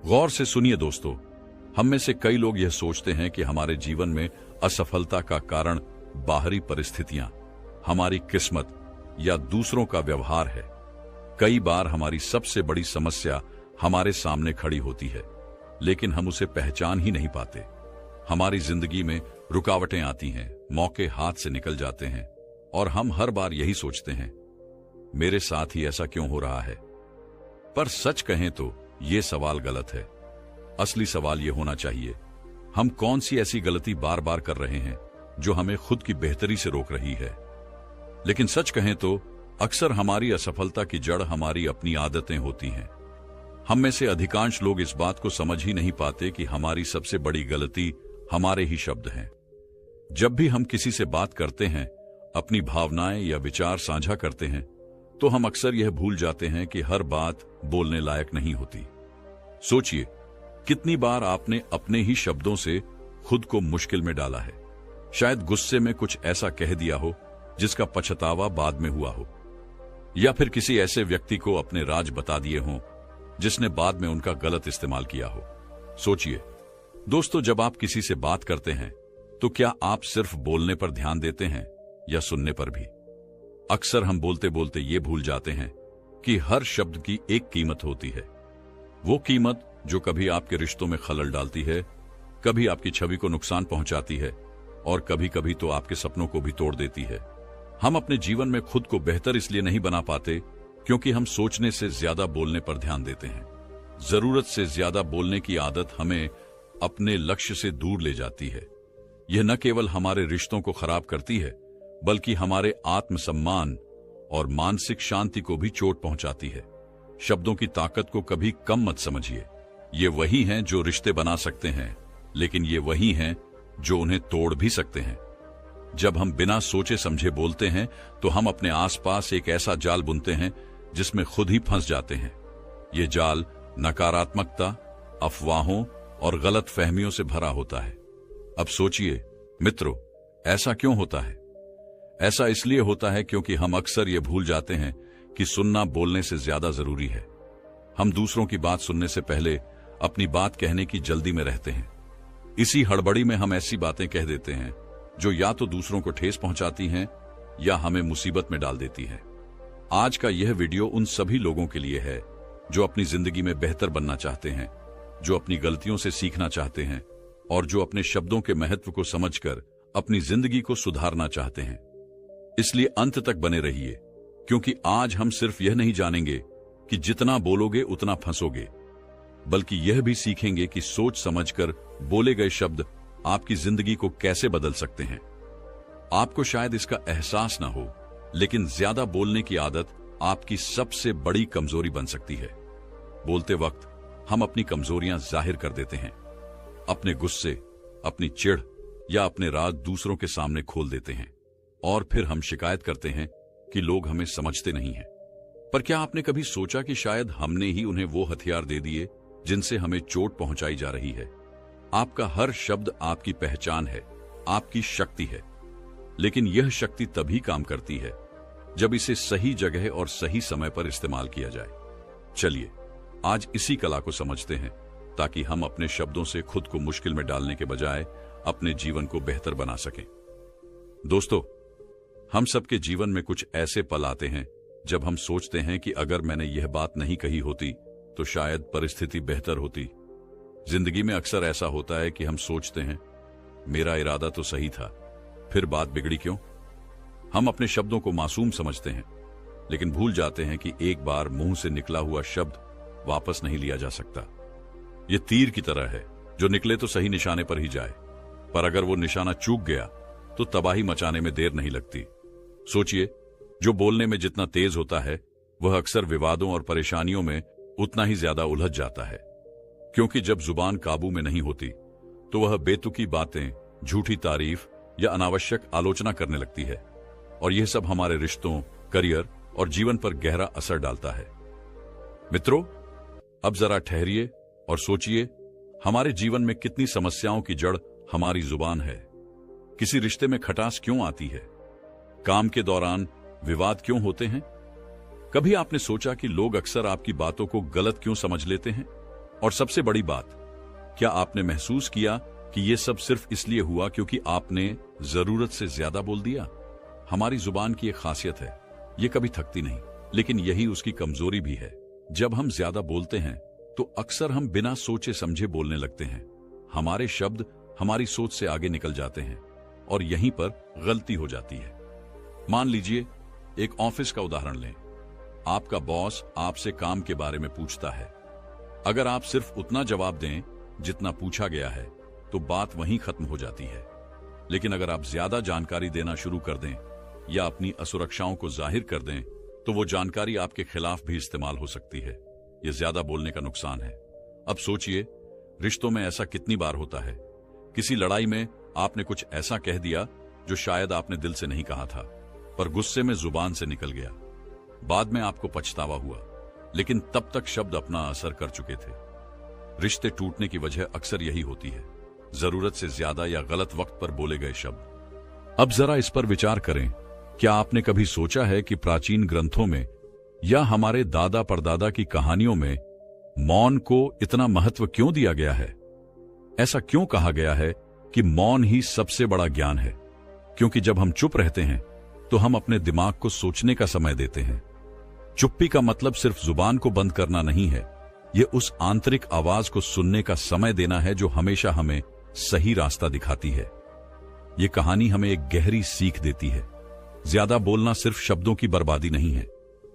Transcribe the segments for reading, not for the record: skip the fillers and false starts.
गौर से सुनिए दोस्तों, हम में से कई लोग यह सोचते हैं कि हमारे जीवन में असफलता का कारण बाहरी परिस्थितियां, हमारी किस्मत या दूसरों का व्यवहार है। कई बार हमारी सबसे बड़ी समस्या हमारे सामने खड़ी होती है, लेकिन हम उसे पहचान ही नहीं पाते। हमारी जिंदगी में रुकावटें आती हैं, मौके हाथ से निकल जाते हैं और हम हर बार यही सोचते हैं, मेरे साथ ही ऐसा क्यों हो रहा है। पर सच कहें तो यह सवाल गलत है। असली सवाल यह होना चाहिए, हम कौन सी ऐसी गलती बार बार कर रहे हैं जो हमें खुद की बेहतरी से रोक रही है। लेकिन सच कहें तो अक्सर हमारी असफलता की जड़ हमारी अपनी आदतें होती हैं। हम में से अधिकांश लोग इस बात को समझ ही नहीं पाते कि हमारी सबसे बड़ी गलती हमारे ही शब्द हैं। जब भी हम किसी से बात करते हैं, अपनी भावनाएं या विचार साझा करते हैं, तो हम अक्सर यह भूल जाते हैं कि हर बात बोलने लायक नहीं होती। सोचिए, कितनी बार आपने अपने ही शब्दों से खुद को मुश्किल में डाला है। शायद गुस्से में कुछ ऐसा कह दिया हो जिसका पछतावा बाद में हुआ हो, या फिर किसी ऐसे व्यक्ति को अपने राज बता दिए हों जिसने बाद में उनका गलत इस्तेमाल किया हो। सोचिए दोस्तों, जब आप किसी से बात करते हैं तो क्या आप सिर्फ बोलने पर ध्यान देते हैं या सुनने पर भी? अक्सर हम बोलते बोलते ये भूल जाते हैं कि हर शब्द की एक कीमत होती है। वो कीमत जो कभी आपके रिश्तों में खलल डालती है, कभी आपकी छवि को नुकसान पहुंचाती है और कभी कभी तो आपके सपनों को भी तोड़ देती है। हम अपने जीवन में खुद को बेहतर इसलिए नहीं बना पाते क्योंकि हम सोचने से ज्यादा बोलने पर ध्यान देते हैं। जरूरत से ज्यादा बोलने की आदत हमें अपने लक्ष्य से दूर ले जाती है। यह न केवल हमारे रिश्तों को खराब करती है, बल्कि हमारे आत्मसम्मान और मानसिक शांति को भी चोट पहुंचाती है। शब्दों की ताकत को कभी कम मत समझिए। ये वही हैं जो रिश्ते बना सकते हैं, लेकिन ये वही हैं जो उन्हें तोड़ भी सकते हैं। जब हम बिना सोचे समझे बोलते हैं तो हम अपने आसपास एक ऐसा जाल बुनते हैं जिसमें खुद ही फंस जाते हैं। ये जाल नकारात्मकता, अफवाहों और गलत फहमियों से भरा होता है। अब सोचिए मित्रों, ऐसा क्यों होता है? ऐसा इसलिए होता है क्योंकि हम अक्सर ये भूल जाते हैं कि सुनना बोलने से ज्यादा जरूरी है। हम दूसरों की बात सुनने से पहले अपनी बात कहने की जल्दी में रहते हैं। इसी हड़बड़ी में हम ऐसी बातें कह देते हैं जो या तो दूसरों को ठेस पहुंचाती हैं या हमें मुसीबत में डाल देती हैं। आज का यह वीडियो उन सभी लोगों के लिए है जो अपनी जिंदगी में बेहतर बनना चाहते हैं, जो अपनी गलतियों से सीखना चाहते हैं और जो अपने शब्दों के महत्व को समझकर अपनी जिंदगी को सुधारना चाहते हैं। इसलिए अंत तक बने रहिए, क्योंकि आज हम सिर्फ यह नहीं जानेंगे कि जितना बोलोगे उतना फंसोगे, बल्कि यह भी सीखेंगे कि सोच समझकर बोले गए शब्द आपकी जिंदगी को कैसे बदल सकते हैं। आपको शायद इसका एहसास ना हो, लेकिन ज्यादा बोलने की आदत आपकी सबसे बड़ी कमजोरी बन सकती है। बोलते वक्त हम अपनी कमजोरियां जाहिर कर देते हैं। अपने गुस्से, अपनी चिढ़ या अपने राज दूसरों के सामने खोल देते हैं और फिर हम शिकायत करते हैं कि लोग हमें समझते नहीं हैं। पर क्या आपने कभी सोचा कि शायद हमने ही उन्हें वो हथियार दे दिए जिनसे हमें चोट पहुंचाई जा रही है? आपका हर शब्द आपकी पहचान है, आपकी शक्ति है, लेकिन यह शक्ति तभी काम करती है जब इसे सही जगह और सही समय पर इस्तेमाल किया जाए। चलिए आज इसी कला को समझते हैं ताकि हम अपने शब्दों से खुद को मुश्किल में डालने के बजाय अपने जीवन को बेहतर बना सकें। दोस्तों, हम सबके जीवन में कुछ ऐसे पल आते हैं जब हम सोचते हैं कि अगर मैंने यह बात नहीं कही होती तो शायद परिस्थिति बेहतर होती। जिंदगी में अक्सर ऐसा होता है कि हम सोचते हैं, मेरा इरादा तो सही था, फिर बात बिगड़ी क्यों? हम अपने शब्दों को मासूम समझते हैं, लेकिन भूल जाते हैं कि एक बार मुंह से निकला हुआ शब्द वापस नहीं लिया जा सकता। यह तीर की तरह है जो निकले तो सही निशाने पर ही जाए, पर अगर वो निशाना चूक गया तो तबाही मचाने में देर नहीं लगती। सोचिए, जो बोलने में जितना तेज होता है वह अक्सर विवादों और परेशानियों में उतना ही ज्यादा उलझ जाता है, क्योंकि जब जुबान काबू में नहीं होती तो वह बेतुकी बातें, झूठी तारीफ या अनावश्यक आलोचना करने लगती है, और यह सब हमारे रिश्तों, करियर और जीवन पर गहरा असर डालता है। मित्रों, अब जरा ठहरिए और सोचिए, हमारे जीवन में कितनी समस्याओं की जड़ हमारी जुबान है। किसी रिश्ते में खटास क्यों आती है? काम के दौरान विवाद क्यों होते हैं? कभी आपने सोचा कि लोग अक्सर आपकी बातों को गलत क्यों समझ लेते हैं? और सबसे बड़ी बात, क्या आपने महसूस किया कि यह सब सिर्फ इसलिए हुआ क्योंकि आपने जरूरत से ज्यादा बोल दिया? हमारी जुबान की एक खासियत है, ये कभी थकती नहीं, लेकिन यही उसकी कमजोरी भी है। जब हम ज्यादा बोलते हैं तो अक्सर हम बिना सोचे समझे बोलने लगते हैं। हमारे शब्द हमारी सोच से आगे निकल जाते हैं और यहीं पर गलती हो जाती है। मान लीजिए एक ऑफिस का उदाहरण लें। आपका बॉस आपसे काम के बारे में पूछता है। अगर आप सिर्फ उतना जवाब दें जितना पूछा गया है तो बात वहीं खत्म हो जाती है। लेकिन अगर आप ज्यादा जानकारी देना शुरू कर दें या अपनी असुरक्षाओं को जाहिर कर दें तो वो जानकारी आपके खिलाफ भी इस्तेमाल हो सकती है। यह ज्यादा बोलने का नुकसान है। अब सोचिए, रिश्तों में ऐसा कितनी बार होता है। किसी लड़ाई में आपने कुछ ऐसा कह दिया जो शायद आपने दिल से नहीं कहा था, पर गुस्से में जुबान से निकल गया। बाद में आपको पछतावा हुआ, लेकिन तब तक शब्द अपना असर कर चुके थे। रिश्ते टूटने की वजह अक्सर यही होती है, जरूरत से ज्यादा या गलत वक्त पर बोले गए शब्द। अब जरा इस पर विचार करें, क्या आपने कभी सोचा है कि प्राचीन ग्रंथों में या हमारे दादा परदादा की कहानियों में मौन को इतना महत्व क्यों दिया गया है? ऐसा क्यों कहा गया है कि मौन ही सबसे बड़ा ज्ञान है? क्योंकि जब हम चुप रहते हैं तो हम अपने दिमाग को सोचने का समय देते हैं। चुप्पी का मतलब सिर्फ जुबान को बंद करना नहीं है, यह उस आंतरिक आवाज को सुनने का समय देना है जो हमेशा हमें सही रास्ता दिखाती है। यह कहानी हमें एक गहरी सीख देती है। ज्यादा बोलना सिर्फ शब्दों की बर्बादी नहीं है,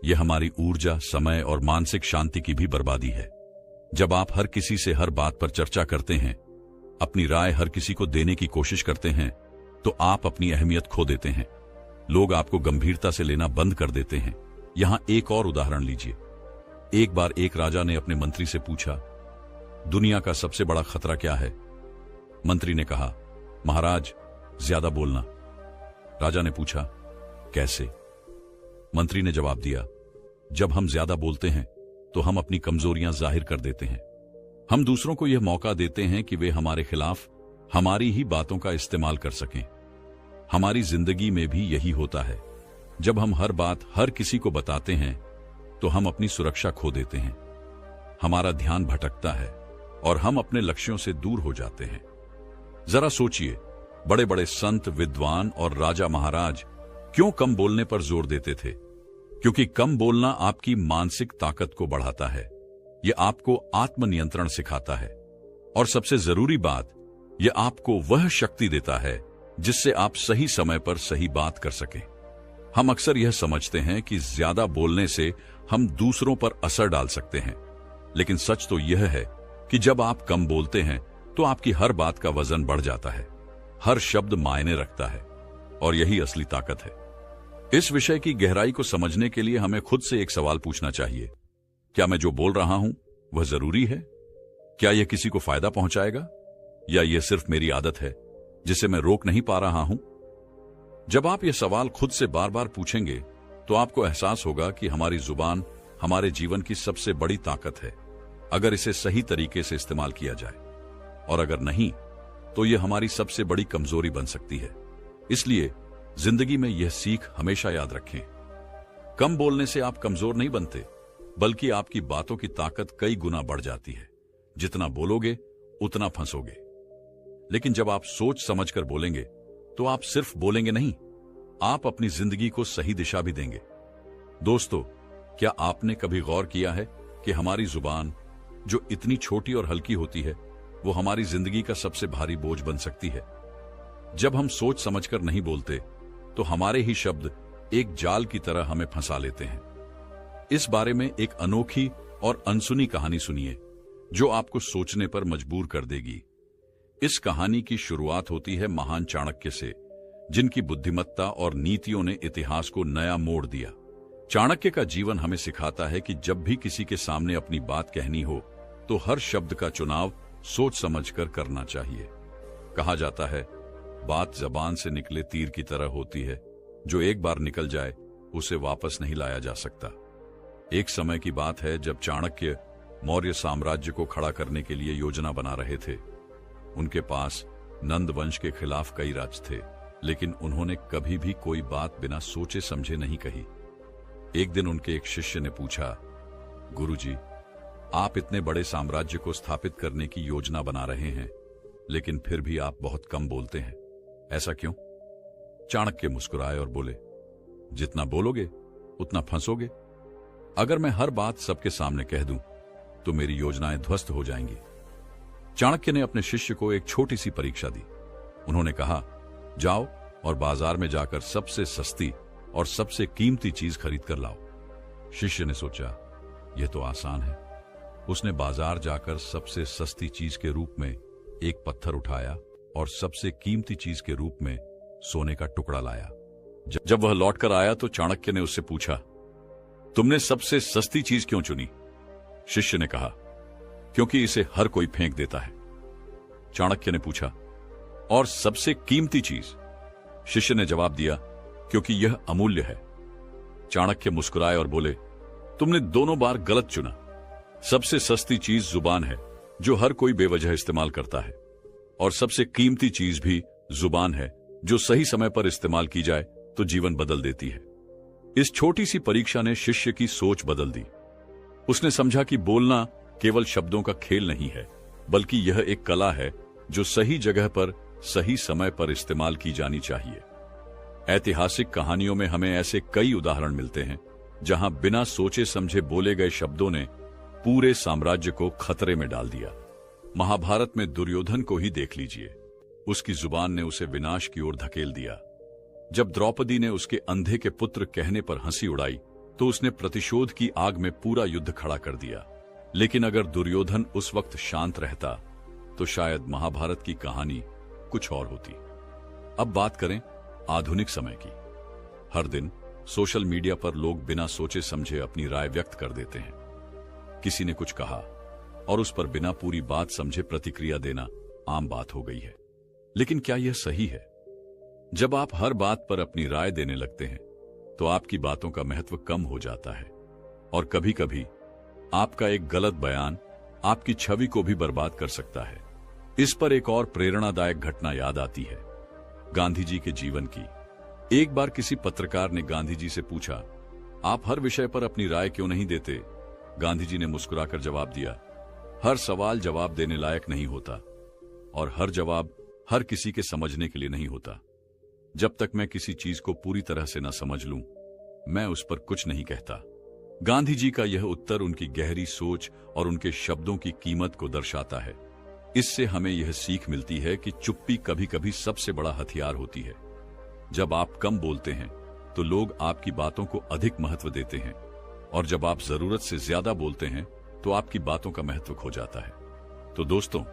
यह हमारी ऊर्जा, समय और मानसिक शांति की भी बर्बादी है। जब आप हर किसी से हर बात पर चर्चा करते हैं, अपनी राय हर किसी को देने की कोशिश करते हैं, तो आप अपनी अहमियत खो देते हैं। लोग आपको गंभीरता से लेना बंद कर देते हैं। यहां एक और उदाहरण लीजिए। एक बार एक राजा ने अपने मंत्री से पूछा, दुनिया का सबसे बड़ा खतरा क्या है? मंत्री ने कहा, महाराज, ज्यादा बोलना। राजा ने पूछा, कैसे? मंत्री ने जवाब दिया, जब हम ज्यादा बोलते हैं तो हम अपनी कमजोरियां जाहिर कर देते हैं। हम दूसरों को यह मौका देते हैं कि वे हमारे खिलाफ हमारी ही बातों का इस्तेमाल कर सकें। हमारी जिंदगी में भी यही होता है। जब हम हर बात हर किसी को बताते हैं तो हम अपनी सुरक्षा खो देते हैं। हमारा ध्यान भटकता है और हम अपने लक्ष्यों से दूर हो जाते हैं। जरा सोचिए, बड़े बड़े संत, विद्वान और राजा महाराज क्यों कम बोलने पर जोर देते थे? क्योंकि कम बोलना आपकी मानसिक ताकत को बढ़ाता है। यह आपको आत्मनियंत्रण सिखाता है और सबसे जरूरी बात, यह आपको वह शक्ति देता है जिससे आप सही समय पर सही बात कर सकें। हम अक्सर यह समझते हैं कि ज्यादा बोलने से हम दूसरों पर असर डाल सकते हैं, लेकिन सच तो यह है कि जब आप कम बोलते हैं तो आपकी हर बात का वजन बढ़ जाता है। हर शब्द मायने रखता है और यही असली ताकत है। इस विषय की गहराई को समझने के लिए हमें खुद से एक सवाल पूछना चाहिए, क्या मैं जो बोल रहा हूं वह जरूरी है? क्या यह किसी को फायदा पहुंचाएगा या यह सिर्फ मेरी आदत है जिसे मैं रोक नहीं पा रहा हूं? जब आप यह सवाल खुद से बार बार पूछेंगे तो आपको एहसास होगा कि हमारी जुबान हमारे जीवन की सबसे बड़ी ताकत है, अगर इसे सही तरीके से इस्तेमाल किया जाए, और अगर नहीं तो यह हमारी सबसे बड़ी कमजोरी बन सकती है। इसलिए जिंदगी में यह सीख हमेशा याद रखें, कम बोलने से आप कमजोर नहीं बनते, बल्कि आपकी बातों की ताकत कई गुना बढ़ जाती है। जितना बोलोगे उतना फंसोगे, लेकिन जब आप सोच समझकर बोलेंगे तो आप सिर्फ बोलेंगे नहीं, आप अपनी जिंदगी को सही दिशा भी देंगे। दोस्तों, क्या आपने कभी गौर किया है कि हमारी जुबान, जो इतनी छोटी और हल्की होती है, वो हमारी जिंदगी का सबसे भारी बोझ बन सकती है? जब हम सोच समझकर नहीं बोलते तो हमारे ही शब्द एक जाल की तरह हमें फंसा लेते हैं। इस बारे में एक अनोखी और अनसुनी कहानी सुनिए जो आपको सोचने पर मजबूर कर देगी। इस कहानी की शुरुआत होती है महान चाणक्य से, जिनकी बुद्धिमत्ता और नीतियों ने इतिहास को नया मोड़ दिया। चाणक्य का जीवन हमें सिखाता है कि जब भी किसी के सामने अपनी बात कहनी हो तो हर शब्द का चुनाव सोच समझकर करना चाहिए। कहा जाता है, बात जबान से निकले तीर की तरह होती है, जो एक बार निकल जाए उसे वापस नहीं लाया जा सकता। एक समय की बात है जब चाणक्य मौर्य साम्राज्य को खड़ा करने के लिए योजना बना रहे थे। उनके पास नंद वंश के खिलाफ कई राज थे, लेकिन उन्होंने कभी भी कोई बात बिना सोचे समझे नहीं कही। एक दिन उनके एक शिष्य ने पूछा, गुरुजी, आप इतने बड़े साम्राज्य को स्थापित करने की योजना बना रहे हैं, लेकिन फिर भी आप बहुत कम बोलते हैं। ऐसा क्यों? चाणक्य मुस्कुराए और बोले, जितना बोलोगे उतना फंसोगे। अगर मैं हर बात सबके सामने कह दूं, तो मेरी योजनाएं ध्वस्त हो जाएंगी। चाणक्य ने अपने शिष्य को एक छोटी सी परीक्षा दी। उन्होंने कहा, जाओ और बाजार में जाकर सबसे सस्ती और सबसे कीमती चीज खरीद कर लाओ। शिष्य ने सोचा, यह तो आसान है। उसने बाजार जाकर सबसे सस्ती चीज के रूप में एक पत्थर उठाया और सबसे कीमती चीज के रूप में सोने का टुकड़ा लाया। जब वह लौटकर आया तो चाणक्य ने उससे पूछा, तुमने सबसे सस्ती चीज क्यों चुनी? शिष्य ने कहा, क्योंकि इसे हर कोई फेंक देता है। चाणक्य ने पूछा, और सबसे कीमती चीज? शिष्य ने जवाब दिया, क्योंकि यह अमूल्य है। चाणक्य मुस्कुराए और बोले, तुमने दोनों बार गलत चुना। सबसे सस्ती चीज जुबान है, जो हर कोई बेवजह इस्तेमाल करता है, और सबसे कीमती चीज भी जुबान है, जो सही समय पर इस्तेमाल की जाए तो जीवन बदल देती है। इस छोटी सी परीक्षा ने शिष्य की सोच बदल दी। उसने समझा कि बोलना केवल शब्दों का खेल नहीं है, बल्कि यह एक कला है जो सही जगह पर सही समय पर इस्तेमाल की जानी चाहिए। ऐतिहासिक कहानियों में हमें ऐसे कई उदाहरण मिलते हैं जहां बिना सोचे समझे बोले गए शब्दों ने पूरे साम्राज्य को खतरे में डाल दिया। महाभारत में दुर्योधन को ही देख लीजिए। उसकी जुबान ने उसे विनाश की ओर धकेल दिया। जब द्रौपदी ने उसके अंधे के पुत्र कहने पर हंसी उड़ाई, तो उसने प्रतिशोध की आग में पूरा युद्ध खड़ा कर दिया। लेकिन अगर दुर्योधन उस वक्त शांत रहता, तो शायद महाभारत की कहानी कुछ और होती। अब बात करें आधुनिक समय की। हर दिन सोशल मीडिया पर लोग बिना सोचे समझे अपनी राय व्यक्त कर देते हैं। किसी ने कुछ कहा और उस पर बिना पूरी बात समझे प्रतिक्रिया देना आम बात हो गई है। लेकिन क्या यह सही है? जब आप हर बात पर अपनी राय देने लगते हैं, तो आपकी बातों का महत्व कम हो जाता है, और कभी कभी आपका एक गलत बयान आपकी छवि को भी बर्बाद कर सकता है। इस पर एक और प्रेरणादायक घटना याद आती है, गांधी जी के जीवन की। एक बार किसी पत्रकार ने गांधी जी से पूछा, आप हर विषय पर अपनी राय क्यों नहीं देते? गांधी जी ने मुस्कुराकर जवाब दिया, हर सवाल जवाब देने लायक नहीं होता, और हर जवाब हर किसी के समझने के लिए नहीं होता। जब तक मैं किसी चीज को पूरी तरह से न समझ लूं, मैं उस पर कुछ नहीं कहता। गांधी जी का यह उत्तर उनकी गहरी सोच और उनके शब्दों की कीमत को दर्शाता है। इससे हमें यह सीख मिलती है कि चुप्पी कभी कभी सबसे बड़ा हथियार होती है। जब आप कम बोलते हैं, तो लोग आपकी बातों को अधिक महत्व देते हैं, और जब आप जरूरत से ज्यादा बोलते हैं, तो आपकी बातों का महत्व खो जाता है। तो दोस्तों,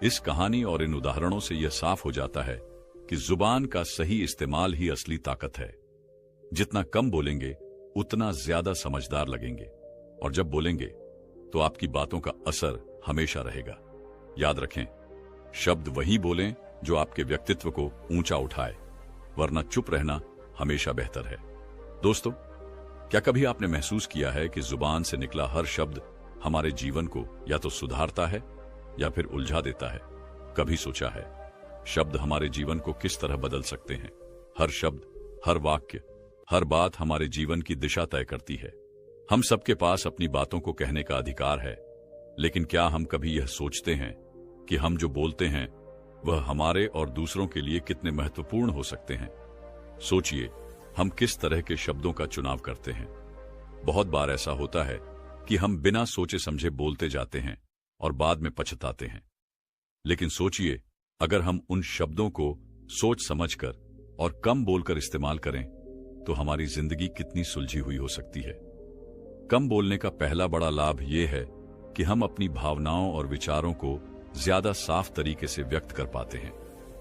इस कहानी और इन उदाहरणों से यह साफ हो जाता है कि जुबान का सही इस्तेमाल ही असली ताकत है। जितना कम बोलेंगे, उतना ज्यादा समझदार लगेंगे, और जब बोलेंगे, तो आपकी बातों का असर हमेशा रहेगा। याद रखें, शब्द वही बोलें जो आपके व्यक्तित्व को ऊंचा उठाए, वरना चुप रहना हमेशा बेहतर है। दोस्तों, क्या कभी आपने महसूस किया है कि जुबान से निकला हर शब्द हमारे जीवन को या तो सुधारता है या फिर उलझा देता है? कभी सोचा है शब्द हमारे जीवन को किस तरह बदल सकते हैं? हर शब्द, हर वाक्य, हर बात हमारे जीवन की दिशा तय करती है। हम सबके पास अपनी बातों को कहने का अधिकार है, लेकिन क्या हम कभी यह सोचते हैं कि हम जो बोलते हैं वह हमारे और दूसरों के लिए कितने महत्वपूर्ण हो सकते हैं? सोचिए, हम किस तरह के शब्दों का चुनाव करते हैं। बहुत बार ऐसा होता है कि हम बिना सोचे समझे बोलते जाते हैं और बाद में पछताते हैं। लेकिन सोचिए, अगर हम उन शब्दों को सोच समझकर और कम बोलकर इस्तेमाल करें, तो हमारी जिंदगी कितनी सुलझी हुई हो सकती है। कम बोलने का पहला बड़ा लाभ यह है कि हम अपनी भावनाओं और विचारों को ज्यादा साफ तरीके से व्यक्त कर पाते हैं।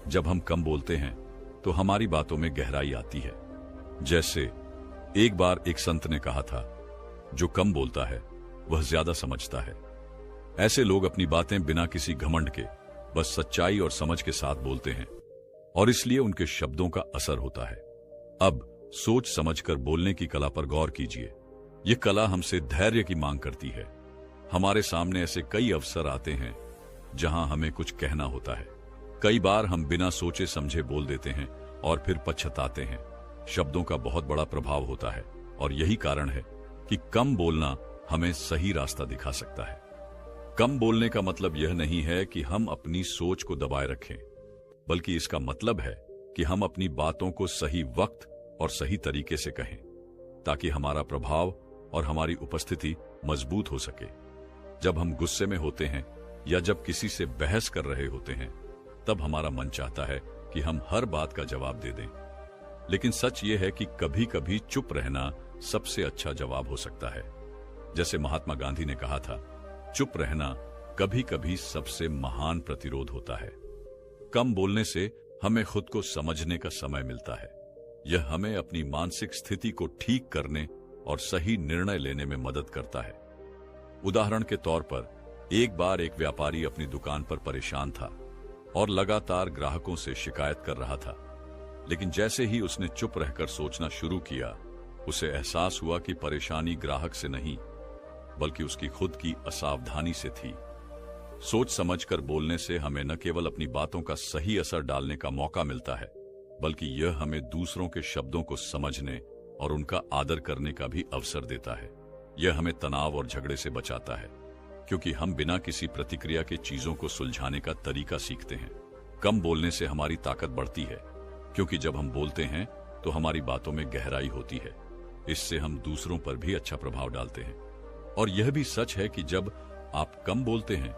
जब हम कम बोलते हैं, तो हमारी बातों में गहराई आती है। जैसे एक बार एक संत ने कहा था, जो कम बोलता है वह ज्यादा समझता है। ऐसे लोग अपनी बातें बिना किसी घमंड के बस सच्चाई और समझ के साथ बोलते हैं, और इसलिए उनके शब्दों का असर होता है। अब सोच समझकर बोलने की कला पर गौर कीजिए। यह कला हमसे धैर्य की मांग करती है। हमारे सामने ऐसे कई अवसर आते हैं जहां हमें कुछ कहना होता है। कई बार हम बिना सोचे समझे बोल देते हैं और फिर पछताते हैं। शब्दों का बहुत बड़ा प्रभाव होता है, और यही कारण है कि कम बोलना हमें सही रास्ता दिखा सकता है। कम बोलने का मतलब यह नहीं है कि हम अपनी सोच को दबाए रखें, बल्कि इसका मतलब है कि हम अपनी बातों को सही वक्त और सही तरीके से कहें, ताकि हमारा प्रभाव और हमारी उपस्थिति मजबूत हो सके। जब हम गुस्से में होते हैं या जब किसी से बहस कर रहे होते हैं, तब हमारा मन चाहता है कि हम हर बात का जवाब दे दें। लेकिन सच यह है कि कभी कभी चुप रहना सबसे अच्छा जवाब हो सकता है। जैसे महात्मा गांधी ने कहा था, चुप रहना कभी कभी सबसे महान प्रतिरोध होता है। कम बोलने से हमें खुद को समझने का समय मिलता है। यह हमें अपनी मानसिक स्थिति को ठीक करने और सही निर्णय लेने में मदद करता है। उदाहरण के तौर पर, एक बार एक व्यापारी अपनी दुकान पर परेशान था और लगातार ग्राहकों से शिकायत कर रहा था। लेकिन जैसे ही उसने चुप रहकर सोचना शुरू किया, उसे एहसास हुआ कि परेशानी ग्राहक से नहीं, बल्कि उसकी खुद की असावधानी से थी। सोच समझकर बोलने से हमें न केवल अपनी बातों का सही असर डालने का मौका मिलता है, बल्कि यह हमें दूसरों के शब्दों को समझने और उनका आदर करने का भी अवसर देता है। यह हमें तनाव और झगड़े से बचाता है, क्योंकि हम बिना किसी प्रतिक्रिया के चीजों को सुलझाने का तरीका सीखते हैं। कम बोलने से हमारी ताकत बढ़ती है, क्योंकि जब हम बोलते हैं तो हमारी बातों में गहराई होती है। इससे हम दूसरों पर भी अच्छा प्रभाव डालते हैं। और यह भी सच है कि जब आप कम बोलते हैं,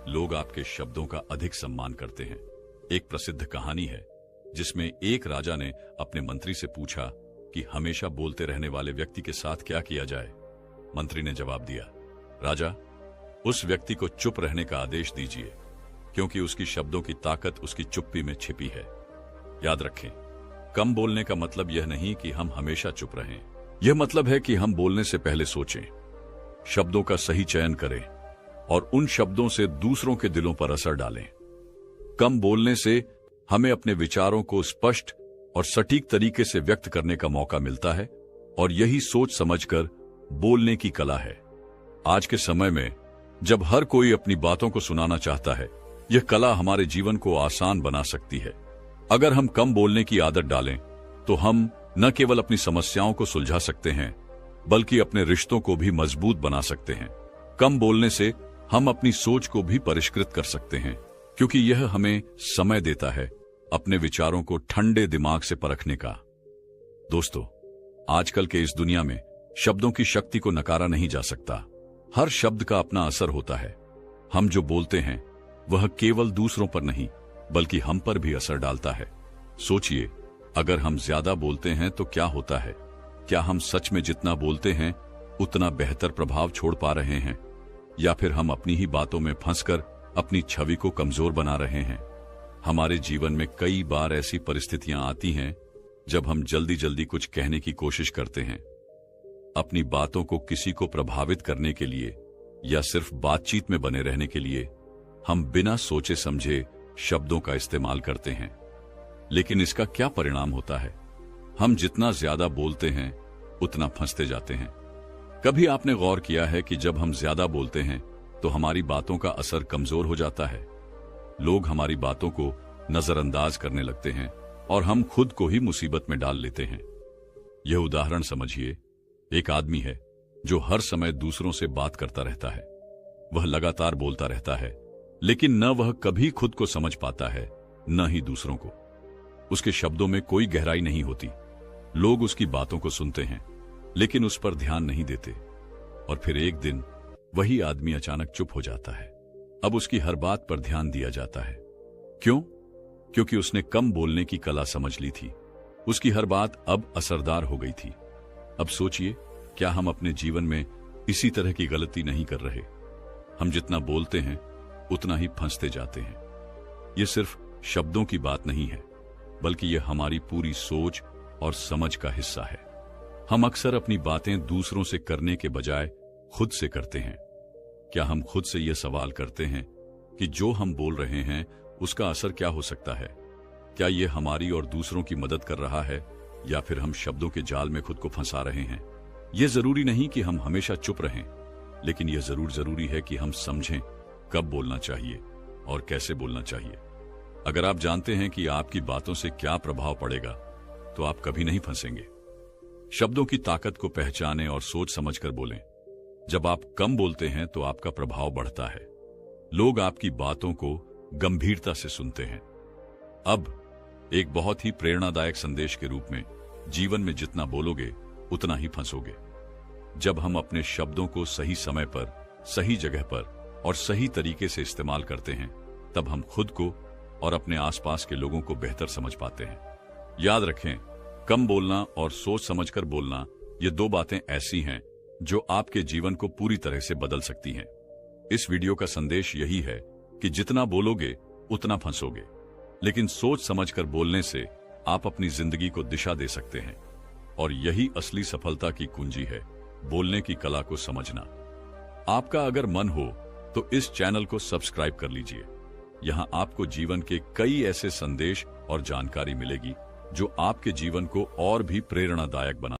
लोग आपके शब्दों का अधिक सम्मान करते हैं। एक प्रसिद्ध कहानी है जिसमें एक राजा ने अपने मंत्री से पूछा कि हमेशा बोलते रहने वाले व्यक्ति के साथ क्या किया जाए। मंत्री ने जवाब दिया, राजा, उस व्यक्ति को चुप रहने का आदेश दीजिए, क्योंकि उसकी शब्दों की ताकत उसकी चुप्पी में छिपी है। याद रखें, कम बोलने का मतलब यह नहीं कि हम हमेशा चुप रहें। यह मतलब है कि हम बोलने से पहले सोचें, शब्दों का सही चयन करें और उन शब्दों से दूसरों के दिलों पर असर डालें। कम बोलने से हमें अपने विचारों को स्पष्ट और सटीक तरीके से व्यक्त करने का मौका मिलता है, और यही सोच समझकर बोलने की कला है। आज के समय में जब हर कोई अपनी बातों को सुनाना चाहता है, यह कला हमारे जीवन को आसान बना सकती है। अगर हम कम बोलने की आदत डालें, तो हम न केवल अपनी समस्याओं को सुलझा सकते हैं, बल्कि अपने रिश्तों को भी मजबूत बना सकते हैं। कम बोलने से हम अपनी सोच को भी परिष्कृत कर सकते हैं, क्योंकि यह हमें समय देता है अपने विचारों को ठंडे दिमाग से परखने का। दोस्तों, आजकल के इस दुनिया में शब्दों की शक्ति को नकारा नहीं जा सकता। हर शब्द का अपना असर होता है। हम जो बोलते हैं वह केवल दूसरों पर नहीं, बल्कि हम पर भी असर डालता है। सोचिए, अगर हम ज्यादा बोलते हैं तो क्या होता है? क्या हम सच में जितना बोलते हैं उतना बेहतर प्रभाव छोड़ पा रहे हैं, या फिर हम अपनी ही बातों में फंसकर अपनी छवि को कमजोर बना रहे हैं? हमारे जीवन में कई बार ऐसी परिस्थितियां आती हैं जब हम जल्दी जल्दी कुछ कहने की कोशिश करते हैं। अपनी बातों को किसी को प्रभावित करने के लिए या सिर्फ बातचीत में बने रहने के लिए हम बिना सोचे समझे शब्दों का इस्तेमाल करते हैं। लेकिन इसका क्या परिणाम होता है? हम जितना ज्यादा बोलते हैं उतना फंसते जाते हैं। कभी आपने गौर किया है कि जब हम ज्यादा बोलते हैं तो हमारी बातों का असर कमजोर हो जाता है। लोग हमारी बातों को नजरअंदाज करने लगते हैं और हम खुद को ही मुसीबत में डाल लेते हैं। यह उदाहरण समझिए, एक आदमी है जो हर समय दूसरों से बात करता रहता है। वह लगातार बोलता रहता है, लेकिन न वह कभी खुद को समझ पाता है, न ही दूसरों को। उसके शब्दों में कोई गहराई नहीं होती। लोग उसकी बातों को सुनते हैं, लेकिन उस पर ध्यान नहीं देते। और फिर एक दिन वही आदमी अचानक चुप हो जाता है। अब उसकी हर बात पर ध्यान दिया जाता है। क्यों? क्योंकि उसने कम बोलने की कला समझ ली थी। उसकी हर बात अब असरदार हो गई थी। अब सोचिए, क्या हम अपने जीवन में इसी तरह की गलती नहीं कर रहे? हम जितना बोलते हैं उतना ही फंसते जाते हैं। यह सिर्फ शब्दों की बात नहीं है, बल्कि यह हमारी पूरी सोच और समझ का हिस्सा है। हम अक्सर अपनी बातें दूसरों से करने के बजाय खुद से करते हैं। क्या हम खुद से यह सवाल करते हैं कि जो हम बोल रहे हैं उसका असर क्या हो सकता है? क्या यह हमारी और दूसरों की मदद कर रहा है, या फिर हम शब्दों के जाल में खुद को फंसा रहे हैं? यह जरूरी नहीं कि हम हमेशा चुप रहें, लेकिन यह जरूरी है कि हम समझें कब बोलना चाहिए और कैसे बोलना चाहिए। अगर आप जानते हैं कि आपकी बातों से क्या प्रभाव पड़ेगा, तो आप कभी नहीं फंसेंगे। शब्दों की ताकत को पहचानें और सोच समझकर बोलें। जब आप कम बोलते हैं तो आपका प्रभाव बढ़ता है, लोग आपकी बातों को गंभीरता से सुनते हैं। अब एक बहुत ही प्रेरणादायक संदेश के रूप में, जीवन में जितना बोलोगे उतना ही फंसोगे। जब हम अपने शब्दों को सही समय पर, सही जगह पर और सही तरीके से इस्तेमाल करते हैं, तब हम खुद को और अपने आसपास के लोगों को बेहतर समझ पाते हैं। याद रखें, कम बोलना और सोच समझकर बोलना, ये दो बातें ऐसी हैं जो आपके जीवन को पूरी तरह से बदल सकती हैं। इस वीडियो का संदेश यही है कि जितना बोलोगे उतना फंसोगे, लेकिन सोच समझकर बोलने से आप अपनी जिंदगी को दिशा दे सकते हैं। और यही असली सफलता की कुंजी है, बोलने की कला को समझना। आपका अगर मन हो तो इस चैनल को सब्सक्राइब कर लीजिए। यहां आपको जीवन के कई ऐसे संदेश और जानकारी मिलेगी जो आपके जीवन को और भी प्रेरणादायक बना